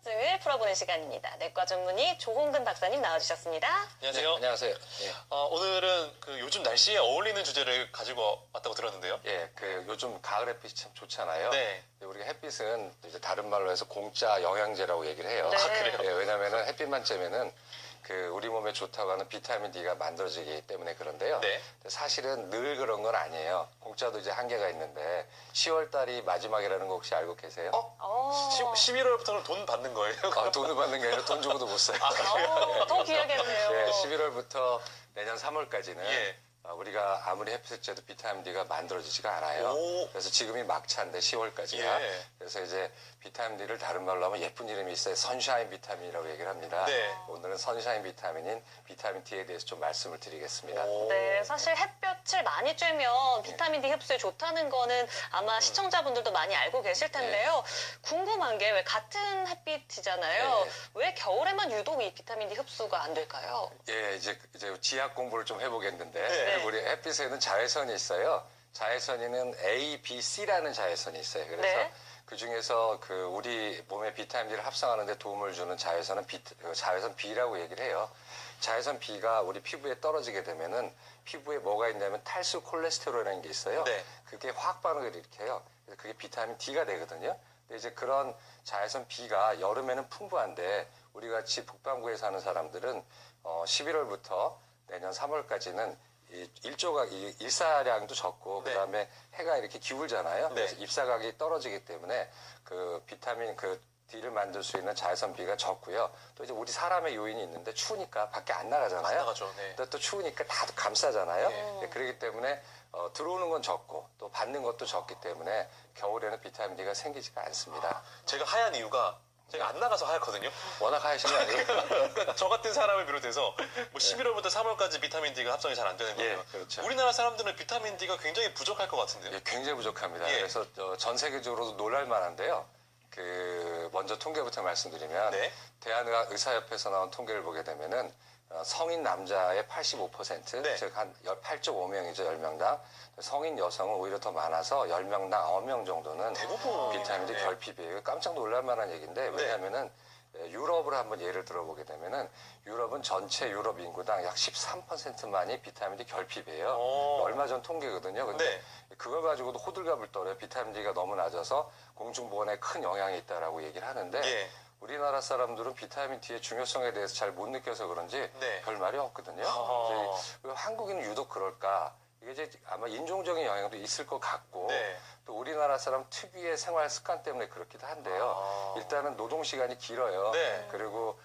궁금증을 풀어보는 시간입니다. 내과 전문의 조홍근 박사님 나와주셨습니다. 안녕하세요. 네, 안녕하세요. 예. 오늘은 그 요즘 날씨에 어울리는 주제를 가지고 왔다고 들었는데요. 예, 그 요즘 가을 햇빛이 참 좋잖아요. 네. 근데 우리가 햇빛은 이제 다른 말로 해서 공짜 영양제라고 얘기를 해요. 네. 아, 그래요? 예, 왜냐면은 햇빛만 쬐면은 그 우리 몸에 좋다고 하는 비타민 D가 만들어지기 때문에 그런데요. 네. 근데 사실은 늘 그런 건 아니에요. 공짜도 이제 한계가 있는데 10월 달이 마지막이라는 거 혹시 알고 계세요? 11월부터는 돈 받는 거예요? 돈을 받는 게 아니라 돈 주고도 못 사요. 더 귀하겠네요. 예, 11월부터 내년 3월까지는 예. 우리가 아무리 햇빛을 쬐도 비타민 D가 만들어지지가 않아요. 오. 그래서 지금이 막차인데 10월까지가. 예. 그래서 이제 비타민 D를 다른 말로 하면 예쁜 이름이 있어요. 선샤인 비타민이라고 얘기를 합니다. 네. 오늘은 선샤인 비타민인 비타민 D에 대해서 좀 말씀을 드리겠습니다. 오. 네, 사실 햇볕을 많이 쬐면 비타민 D 흡수에 좋다는 거는 아마 시청자분들도 많이 알고 계실 텐데요. 궁금한 게 왜 같은 햇빛이잖아요. 네. 왜 겨울에만 유독 이 비타민 D 흡수가 안 될까요? 예, 이제 지학 공부를 좀 해보겠는데 네. 우리 햇빛에는 자외선이 있어요. 자외선에는 A, B, C라는 자외선이 있어요. 그래서 네. 그 중에서 그 우리 몸에 비타민 D를 합성하는 데 도움을 주는 자외선은 자외선 B라고 얘기를 해요. 자외선 B가 우리 피부에 떨어지게 되면은 피부에 뭐가 있냐면 탈수 콜레스테롤이라는 게 있어요. 네. 그게 화학 반응을 일으켜요. 그래서 그게 비타민 D가 되거든요. 근데 이제 그런 자외선 B가 여름에는 풍부한데 우리 같이 북반구에 사는 사람들은 11월부터 내년 3월까지는 일사량도 적고 네. 그다음에 해가 이렇게 기울잖아요. 네. 그래서 입사각이 떨어지기 때문에 그 비타민 D를 만들 수 있는 자외선 B가 적고요. 또 이제 우리 사람의 요인이 있는데 추우니까 밖에 안 나가잖아요. 안 나가죠. 네. 또 추우니까 다 감싸잖아요. 네. 그렇기 때문에 들어오는 건 적고 또 받는 것도 적기 때문에 겨울에는 비타민 D가 생기지가 않습니다. 제가 하얀 이유가 제가 안 나가서 하얗거든요. 워낙 하신 거 아니에요? 그러니까 저 같은 사람을 비롯해서 뭐 11월부터 3월까지 비타민 D가 합성이 잘 안 되는 거예요. 예, 그렇죠. 우리나라 사람들은 비타민 D가 굉장히 부족할 것 같은데요. 예, 굉장히 부족합니다. 예. 그래서 전 세계적으로도 놀랄 만한데요. 먼저 통계부터 말씀드리면 네. 대한의사협회에서 나온 통계를 보게 되면은 성인 남자의 85%, 네. 즉 한 8.5명이죠, 10명당. 성인 여성은 오히려 더 많아서 10명당 9명 정도는 대부분. 비타민 D 네. 결핍이에요. 깜짝 놀랄 만한 얘기인데 왜냐하면은 유럽을 한번 예를 들어보게 되면은 유럽은 전체 유럽 인구당 약 13%만이 비타민 D 결핍이에요. 오. 얼마 전 통계거든요. 근데 네. 그걸 가지고도 호들갑을 떨어요. 비타민 D가 너무 낮아서 공중보건에 큰 영향이 있다라고 얘기를 하는데 예. 우리나라 사람들은 비타민 D의 중요성에 대해서 잘 못 느껴서 그런지 네. 별 말이 없거든요. 왜 한국인은 유독 그럴까? 이게 이제 아마 인종적인 영향도 있을 것 같고 네. 또 우리나라 사람 특유의 생활 습관 때문에 그렇기도 한데요. 일단은 노동 시간이 길어요. 네. 그리고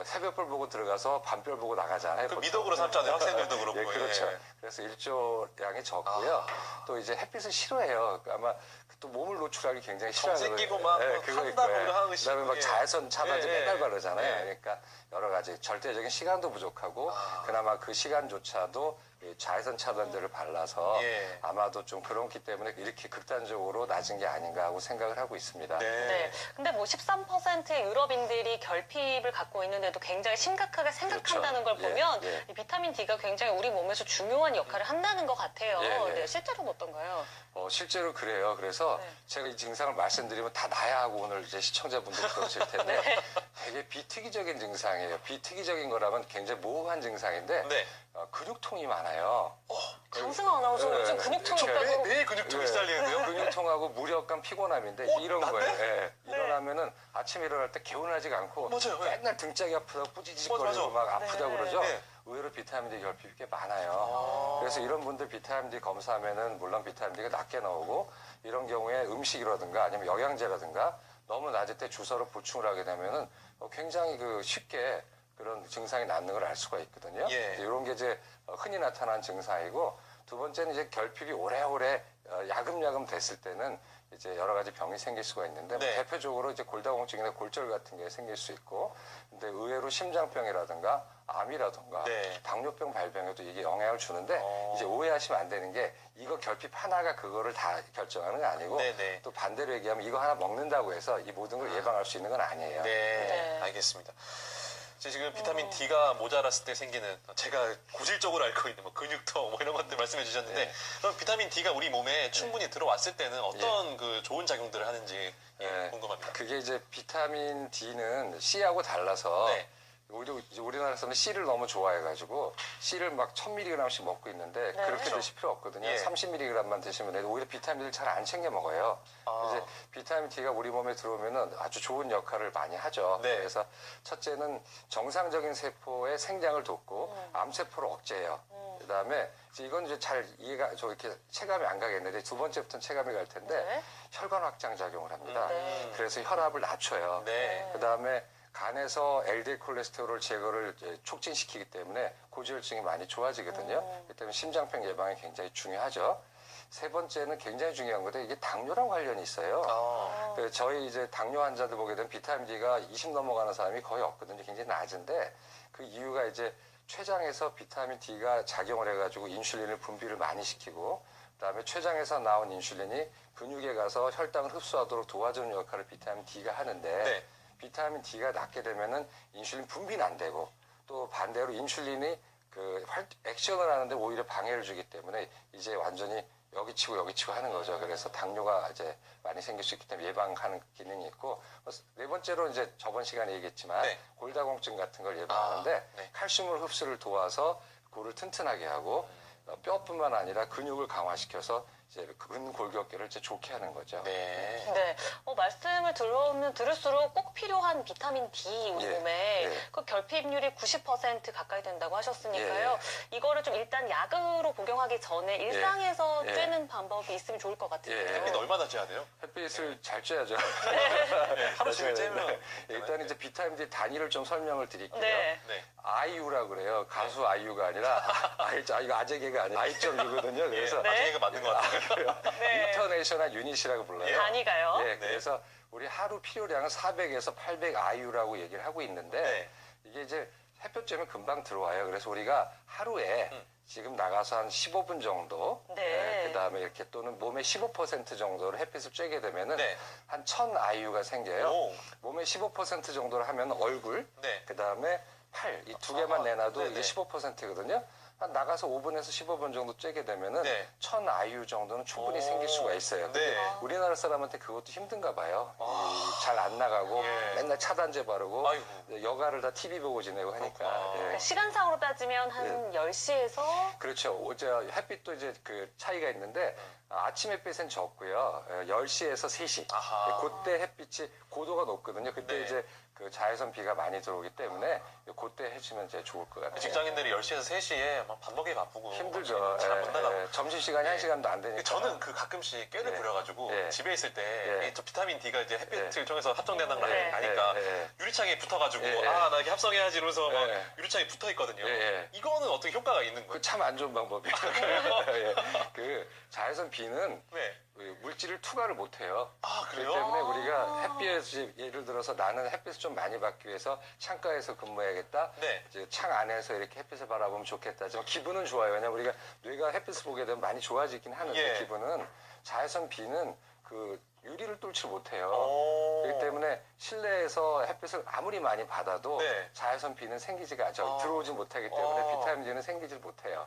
새벽별 보고 들어가서 밤별 보고 나가잖아요. 그 보통. 미덕으로 삼잖아요. 학생들도 그렇고. 예, 그렇죠. 예. 그래서 일조량이 적고요. 또 이제 햇빛을 싫어해요. 아마 또 몸을 노출하기 굉장히 싫어하거든요. 생기고 막 그거 한다고 있고요. 하는 그다음에 막 예. 자외선 차단제 예. 맨날 바르잖아요. 예. 그러니까 여러 가지 절대적인 시간도 부족하고 그나마 그 시간조차도 이 자외선 차단제를 발라서 예. 아마도 좀 그렇기 때문에 이렇게 극단적으로 낮은 게 아닌가 하고 생각을 하고 있습니다. 네. 근데 뭐 13%의 유럽인들이 결핍을 갖고 있는데도 굉장히 심각하게 생각한다는 그렇죠. 걸 보면 예, 예. 이 비타민 D가 굉장히 우리 몸에서 중요한 역할을 한다는 것 같아요. 예, 예. 네, 실제로는 어떤가요? 실제로 그래요. 그래서 네. 제가 이 증상을 말씀드리면 다 나야 하고 오늘 이제 시청자분들이 그러실 텐데 네. 되게 비특이적인 증상이에요. 비특이적인 거라면 굉장히 모호한 증상인데 네. 근육통이 많아요. 강승호 아나운서 네. 요즘 근육통 이렇게 있다고. 매일 근육통이 시달리는데요? 근육통하고 무력감, 피곤함인데 이런 거예요. 예. 일어나면은 아침에 일어날 때 개운하지가 않고 맞아요. 예. 맨날 등짝이 아프다고 뿌지직거리고 맞아. 막 아프다고 네. 그러죠. 네. 의외로 비타민 D 결핍이 꽤 많아요. 그래서 이런 분들 비타민 D 검사하면은 물론 비타민 D가 낮게 나오고 이런 경우에 음식이라든가 아니면 영양제라든가 너무 낮을 때 주사로 보충을 하게 되면은 굉장히 쉽게 그런 증상이 낫는 걸 알 수가 있거든요. 예. 이런 게 이제 흔히 나타나는 증상이고 두 번째는 이제 결핍이 오래오래 야금야금 됐을 때는 이제 여러 가지 병이 생길 수가 있는데 네. 대표적으로 이제 골다공증이나 골절 같은 게 생길 수 있고 근데 의외로 심장병이라든가 암이라든가 네. 당뇨병 발병에도 이게 영향을 주는데 이제 오해하시면 안 되는 게 이거 결핍 하나가 그거를 다 결정하는 게 아니고 네네. 또 반대로 얘기하면 이거 하나 먹는다고 해서 이 모든 걸 예방할 수 있는 건 아니에요. 네. 네. 알겠습니다. 지금 비타민 D가 모자랐을 때 생기는 제가 고질적으로 앓고 있는 뭐 근육통 뭐 이런 것들 말씀해 주셨는데 그럼 비타민 D가 우리 몸에 충분히 들어왔을 때는 어떤 그 좋은 작용들을 하는지 궁금합니다. 그게 이제 비타민 D는 C하고 달라서 네. 우리나라에서는 C를 너무 좋아해가지고 C를 막 1000mg씩 먹고 있는데 네. 그렇게 드실 필요 없거든요. 예. 30mg만 드시면 돼도 오히려 비타민을 잘 안 챙겨 먹어요. 이제 비타민 D가 우리 몸에 들어오면은 아주 좋은 역할을 많이 하죠. 네. 그래서 첫째는 정상적인 세포의 생장을 돕고 암세포를 억제해요. 그다음에 이건 이제 잘 이해가 이렇게 체감이 안 가겠는데 두 번째부터는 체감이 갈 텐데 네. 혈관 확장 작용을 합니다. 네. 그래서 혈압을 낮춰요. 네. 그다음에 간에서 LDL 콜레스테롤 제거를 이제 촉진시키기 때문에 고지혈증이 많이 좋아지거든요. 그렇기 때문에 심장병 예방이 굉장히 중요하죠. 세 번째는 굉장히 중요한 건데 이게 당뇨랑 관련이 있어요. 그 저희 이제 당뇨 환자들 보게 되면 비타민 D가 20 넘어가는 사람이 거의 없거든요. 굉장히 낮은데 그 이유가 이제 췌장에서 비타민 D가 작용을 해가지고 인슐린을 분비를 많이 시키고 그다음에 췌장에서 나온 인슐린이 근육에 가서 혈당을 흡수하도록 도와주는 역할을 비타민 D가 하는데 네. 비타민 D가 낮게 되면은 인슐린 분비는 안 되고 또 반대로 인슐린이 그 액션을 하는데 오히려 방해를 주기 때문에 이제 완전히 여기 치고 하는 거죠. 그래서 당뇨가 이제 많이 생길 수 있기 때문에 예방하는 기능이 있고 네 번째로 이제 저번 시간에 얘기했지만 네. 골다공증 같은 걸 예방하는데 네. 칼슘을 흡수를 도와서 골을 튼튼하게 하고 뼈뿐만 아니라 근육을 강화시켜서 이제 근골격계를 이제 좋게 하는 거죠. 네. 네. 말씀을 들어오면 들을수록 꼭 필요한 비타민 D 우리 예, 몸에 예. 그 결핍률이 90% 가까이 된다고 하셨으니까요. 예, 이거를 좀 일단 약으로 복용하기 전에 일상에서 예. 쬐는 방법이 있으면 좋을 것 같은데요. 예. 햇빛 얼마나 쬐야 돼요? 햇빛을 잘 쬐야죠. 하루 종일 쬐면 일단 이제 비타민 D 단위를 좀 설명을 드릴게요. 네. 네. 아이유라 그래요. 가수 아이유가 아니라 이거 아재 개가 아니라 I.U거든요. 그래서 네. 아재가 맞는 것 같아요. 네. 인터내셔널 유닛이라고 불러요. 단위가요? 네, 그래서 우리 하루 필요량은 400에서 800 IU라고 얘기를 하고 있는데 네. 이게 이제 햇볕 쬐면 금방 들어와요. 그래서 우리가 하루에 지금 나가서 한 15분 정도, 네. 그다음에 이렇게 또는 몸의 15% 정도를 햇빛을 쬐게 되면은 네. 한 1000 IU가 생겨요. 오. 몸의 15% 정도를 하면 얼굴, 네. 그다음에 팔, 이 두 개만 내놔도 네네. 이게 15%거든요. 한 나가서 5분에서 15분 정도 쬐게 되면은 네. 1000 IU 정도는 충분히 생길 수가 있어요. 근데 네. 우리나라 사람한테 그것도 힘든가 봐요. 잘 안 나가고 예. 맨날 차단제 바르고 아이고. 여가를 다 TV 보고 지내고 하니까. 그렇구나. 예. 그러니까 시간상으로 따지면 한 10시에서 그렇죠. 어제 햇빛도 이제 그 차이가 있는데 아침 햇빛은 적고요. 10시에서 3시. 아하. 그때 햇빛이 고도가 높거든요. 그때 네. 이제 그 자외선 비가 많이 들어오기 때문에 그때 해주면 제일 좋을 것 같아요. 직장인들이 10시에서 3시에 막 밥 먹기 바쁘고 힘들죠. 잘못 나가고. 점심시간이 네. 1시간도 안 되니까. 저는 그 가끔씩 꾀를 예. 부려가지고 예. 집에 있을 때 예. 저 비타민 D가 이제 햇빛을 예. 통해서 합성된다는 걸 예. 아니까 예. 유리창에 붙어가지고 예. 나 이렇게 합성해야지 이러면서 막 예. 유리창에 붙어 있거든요. 예. 이거는 어떻게 효과가 있는 거예요? 그 참 안 좋은 방법이에요. 예. 그 자외선 비는 네. 물질을 투과를 못 해요. 아, 그래요? 그렇기 때문에 우리가 햇빛을 예를 들어서 나는 햇빛을 좀 많이 받기 위해서 창가에서 근무해야겠다. 네. 이제 창 안에서 이렇게 햇빛을 바라보면 좋겠다. 하지만 기분은 좋아요. 왜냐면 우리가 뇌가 햇빛을 보게 되면 많이 좋아지긴 하는데 예. 기분은 자외선 비는 그 유리를 뚫지 못해요. 오. 그렇기 때문에 실내에서 햇빛을 아무리 많이 받아도 네. 자외선 비는 생기지가 들어오지 못하기 때문에 비타민 D는 생기질 못해요.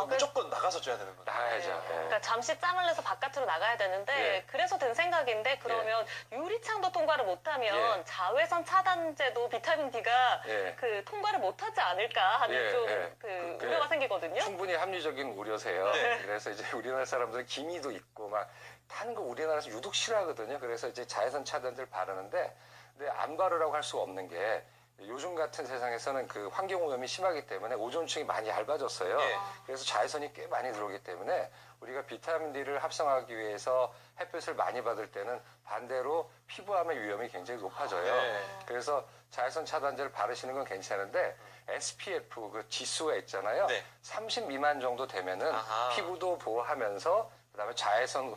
무조건 나가서 쪄야 되는 거예요. 나가야죠. 예. 그러니까 잠시 짬을 내서 바깥으로 나가야 되는데 예. 그래서 든 생각인데 그러면 유리창도 통과를 못하면 예. 자외선 차단제도 비타민 D가 예. 그 통과를 못하지 않을까 하는 예, 좀 예. 그 그- 우려가 생기거든요. 충분히 합리적인 우려세요. 네. 그래서 이제 우리나라 사람들은 기미도 있고 막 타는 거 우리나라에서 유독 싫어하거든요. 그래서 이제 자외선 차단제를 바르는데 근데 안 바르라고 할 수가 없는 게 요즘 같은 세상에서는 그 환경 오염이 심하기 때문에 오존층이 많이 얇아졌어요. 예. 그래서 자외선이 꽤 많이 들어오기 때문에 우리가 비타민 D를 합성하기 위해서 햇빛을 많이 받을 때는 반대로 피부암의 위험이 굉장히 높아져요. 네. 그래서 자외선 차단제를 바르시는 건 괜찮은데 SPF 그 지수가 있잖아요. 네. 30 미만 정도 되면은 아하. 피부도 보호하면서 그다음에 자외선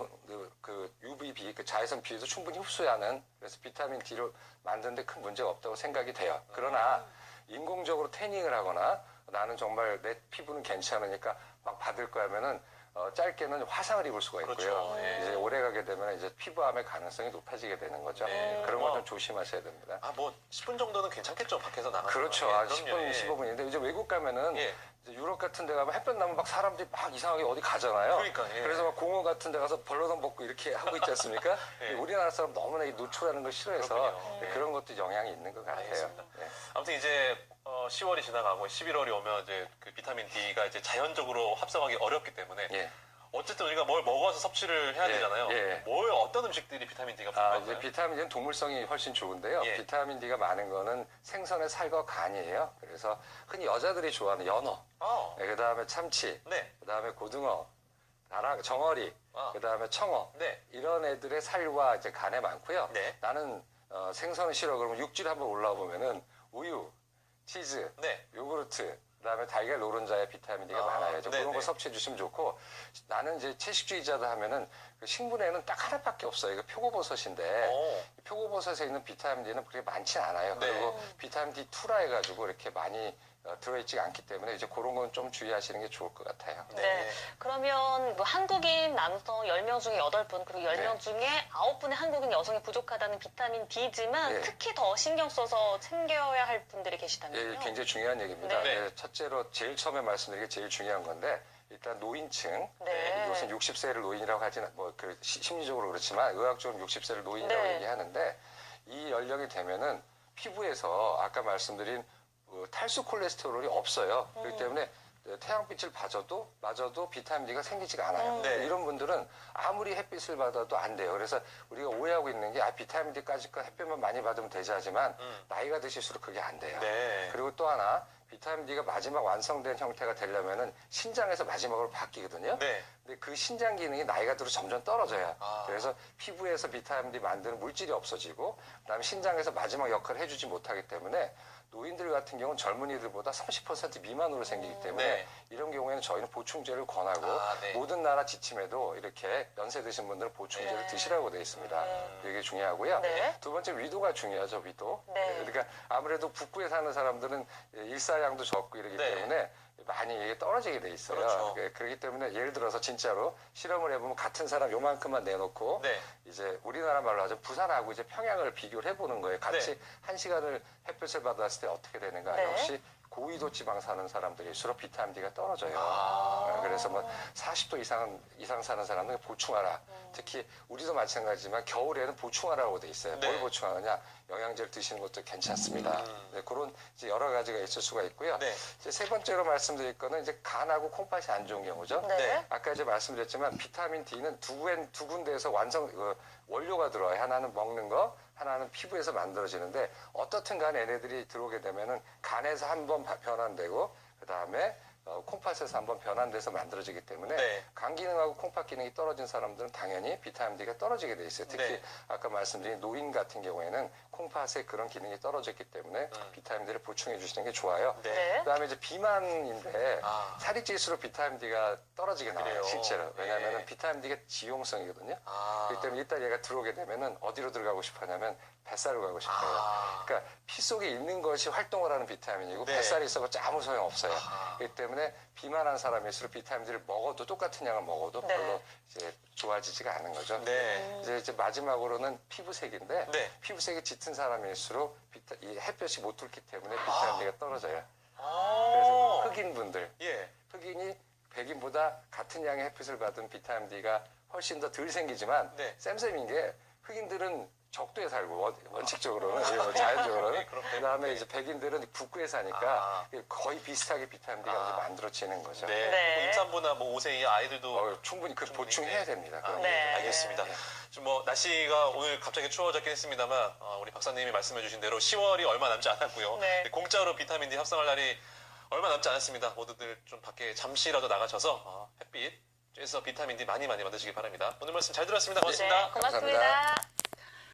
그 UVB 그 자외선 B도 충분히 흡수하는 그래서 비타민 D를 만드는데 큰 문제가 없다고 생각이 돼요. 그러나 인공적으로 태닝을 하거나 나는 정말 내 피부는 괜찮으니까 막 받을 거 하면은 짧게는 화상을 입을 수가 있고요. 그렇죠. 예. 이제 오래 가게 되면 이제 피부암의 가능성이 높아지게 되는 거죠. 네. 그런 건 좀 조심하셔야 됩니다. 아, 뭐 10분 정도는 괜찮겠죠, 밖에서 나가서. 그렇죠. 예, 아, 그럼요. 10분, 예. 15분인데 이제 외국 가면은 예. 이제 유럽 같은 데 가면 햇볕 나면 막 사람들이 막 이상하게 어디 가잖아요. 그러니까, 예. 그래서 막 공원 같은 데 가서 벌러덩 벗고 이렇게 하고 있지 않습니까? 예. 우리나라 사람 너무나 이 노출하는 걸 싫어해서 그렇군요. 예. 그런 것도 영향이 있는 것 같아요. 알겠습니다. 예. 아무튼 이제 10월이 지나가고 11월이 오면 이제 그 비타민 D가 이제 자연적으로 합성하기 어렵기 때문에 예. 어쨌든 우리가 뭘 먹어서 섭취를 해야 예, 되잖아요. 예. 어떤 음식들이 비타민 D가 아, 풍부한가요? 이제 비타민 D는 동물성이 훨씬 좋은데요. 예. 비타민 D가 많은 거는 생선의 살과 간이에요. 그래서 흔히 여자들이 좋아하는 연어, 그 다음에 참치, 네. 그 다음에 고등어, 정어리, 아. 그 다음에 청어, 네. 이런 애들의 살과 이제 간에 많고요. 네. 나는 생선은 싫어. 그러면 육질 한번 올라와 보면은 우유, 치즈, 네. 요구르트, 그다음에 달걀 노른자에 비타민 D가 아, 많아요. 이제 그런 네네. 거 섭취해 주시면 좋고, 나는 이제 채식주의자다 하면은 그 식물에는 딱 하나밖에 없어요. 이거 표고버섯인데 오. 이 표고버섯에 있는 비타민 D는 그렇게 많지 않아요. 네. 그리고 비타민 D2라 해가지고 이렇게 많이 들어있지 않기 때문에 이제 그런 건 좀 주의하시는 게 좋을 것 같아요. 네. 그러면 뭐 한국인 남성 10명 중에 8분, 그리고 10명 네. 중에 9분의 한국인 여성이 부족하다는 비타민 D지만 네. 특히 더 신경 써서 챙겨야 할 분들이 예, 계시다면요. 굉장히 중요한 얘기입니다. 네. 예, 첫째로 제일 처음에 말씀드린 게 제일 중요한 건데 일단 노인층, 네. 이것은 60세를 노인이라고 하지는 심리적으로 그렇지만 의학적으로 60세를 노인이라고 네. 얘기하는데 이 연령이 되면은 피부에서 아까 말씀드린 탈수 콜레스테롤이 없어요. 그렇기 때문에 태양빛을 맞아도 비타민 D가 생기지가 않아요. 네. 이런 분들은 아무리 햇빛을 받아도 안 돼요. 그래서 우리가 오해하고 있는 게 비타민 D까지 햇빛만 많이 받으면 되지 하지만 나이가 드실수록 그게 안 돼요. 네. 그리고 또 하나 비타민 D가 마지막 완성된 형태가 되려면은 신장에서 마지막으로 바뀌거든요. 네. 근데 그 신장 기능이 나이가 들어 점점 떨어져요. 아. 그래서 피부에서 비타민 D 만드는 물질이 없어지고 그다음에 신장에서 마지막 역할을 해주지 못하기 때문에 노인들 같은 경우는 젊은이들보다 30% 미만으로 생기기 때문에 네. 이런 경우에는 저희는 보충제를 권하고 네. 모든 나라 지침에도 이렇게 연세 드신 분들은 보충제를 네. 드시라고 되어 있습니다. 이게 중요하고요. 네. 두 번째 위도가 중요하죠. 위도. 네. 그러니까 아무래도 북부에 사는 사람들은 일사량도 적고 이러기 네. 때문에 많이 이게 떨어지게 돼 있어요. 그렇죠. 그렇기 때문에 예를 들어서 진짜로 실험을 해보면 같은 사람 요만큼만 내놓고 네. 이제 우리나라 말로 하죠. 부산하고 이제 평양을 비교를 해보는 거예요. 같이 네. 1시간을 햇볕을 받았을 때 어떻게 되는가. 네. 역시 고위도 지방 사는 사람들일수록 비타민 D가 떨어져요. 그래서 뭐 40도 이상 사는 사람은 보충하라. 특히 우리도 마찬가지지만 겨울에는 보충하라고 돼 있어요. 네. 뭘 보충하느냐? 영양제를 드시는 것도 괜찮습니다. 네, 그런 이제 여러 가지가 있을 수가 있고요. 네. 이제 세 번째로 말씀드릴 거는 이제 간하고 콩팥이 안 좋은 경우죠. 네. 아까 이제 말씀드렸지만 비타민 D는 두 군데에서 원료가 들어와요. 하나는 먹는 거, 하나는 피부에서 만들어지는데 어떻든 간에 얘네들이 들어오게 되면은 간에서 한번 변환되고 그 다음에 콩팥에서 한번 변환돼서 만들어지기 때문에 네. 간 기능하고 콩팥 기능이 떨어진 사람들은 당연히 비타민 D가 떨어지게 돼 있어요. 특히 네. 아까 말씀드린 노인 같은 경우에는 콩팥의 그런 기능이 떨어졌기 때문에 비타민 D를 보충해 주시는 게 좋아요. 네. 네. 그다음에 이제 비만인데 아. 살이 찔수록 비타민 D가 떨어지게 나와요. 그래요? 실제로. 왜냐하면 예. 비타민 D가 지용성이거든요. 아. 그렇기 때문에 일단 얘가 들어오게 되면은 어디로 들어가고 싶어하냐면 뱃살로 가고 싶어요. 아. 그러니까 피 속에 있는 것이 활동을 하는 비타민이고 네. 뱃살이 있어봤자 아무 소용 없어요. 아. 그렇기 때문에 비만한 사람일수록 비타민 D를 먹어도 똑같은 양을 먹어도 네. 별로 이제 좋아지지가 않은 거죠. 네. 이제 마지막으로는 피부색인데 네. 피부색이 짙은 사람일수록 이 햇볕이 못 들기 때문에 비타민 D가 떨어져요. 아. 그래서 흑인 분들, 예. 흑인이 백인보다 같은 양의 햇빛을 받은 비타민 D가 훨씬 더 덜 생기지만 네. 쌤쌤인 게 흑인들은 적도에 살고 원칙적으로는 자연적으로는 네, 그렇군요. 그다음에 이제 백인들은 북부에 사니까 아. 거의 비슷하게 비타민 D가 이제 만들어지는 거죠. 네. 네. 뭐 임산부나 뭐 5세 이하 아이들도 충분히 보충해야 됩니다. 그런 네. 거. 알겠습니다. 네. 좀 뭐 날씨가 오늘 갑자기 추워졌긴 했습니다만 우리 박사님이 말씀해주신 대로 10월이 얼마 남지 않았고요. 네. 공짜로 비타민 D 합성할 날이 얼마 남지 않았습니다. 모두들 좀 밖에 잠시라도 나가셔서 햇빛 쬐서 비타민 D 많이 만드시기 바랍니다. 오늘 말씀 잘 들었습니다. 고맙습니다. 네, 고맙습니다. 감사합니다.